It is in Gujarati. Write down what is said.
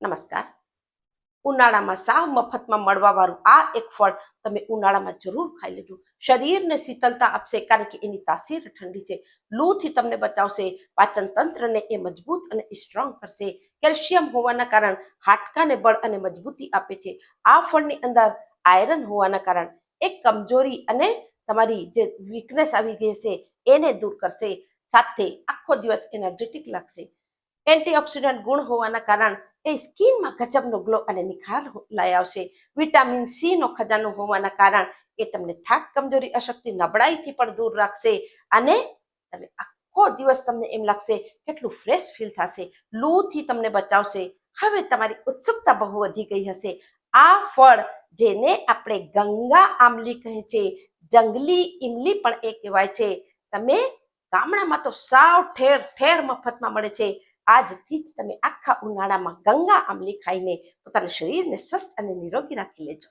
નમસ્કાર. ઉનાળામાં સાવ મફતમાં મળવાવાળું આ એક ફળ તમે ઉનાળામાં જરૂર ખાઈ લેજો. શરીરને શીતળતા આપશે, કારણ કે એની તાસીર ઠંડી છે. લૂથી તમને બચાવશે, પાચન તંત્રને એ મજબૂત અને સ્ટ્રોંગ કરશે. કેલ્શિયમ હોવાના કારણે હાડકાને બળ અને મજબૂતી આપે છે. આ ફળની અંદર આયરન હોવાના કારણે એક કમજોરી અને તમારી જે વીકનેસ આવી ગઈ છે એને દૂર કરશે. સાથે આખો દિવસ એનર્જેટિક લાગશે. એન્ટીઓક્સિડન્ટ ગુણ હોવાના કારણે એ સ્કિનમાં ગજબનો ગ્લો અને નિખાર લઈ આવશે. વિટામિન સી નો ખજાનો હોવાના કારણે એ તમને થાક, કમજોરી, અશક્તિ, નબળાઈથી પણ દૂર રાખશે અને તમે આખો દિવસ તમને એમ લાગશે કેટલું ફ્રેશ ફીલ થશે. લૂથી તમને બચાવશે. હવે તમારી ઉત્સુકતા બહુ વધી ગઈ હશે. આ ફળ જેને આપણે ગંગા આમલી કહે છે, જંગલી ઈમલી પણ એ કહેવાય છે, તમે ગામડામાં તો સાવ ઠેર ઠેર મફતમાં મળે છે. આજથી જ તમે આખા ઉનાળામાં ગંગા આમલી ખાઈને પોતાના શરીરને સ્વસ્થ અને નિરોગી રાખી લેજો.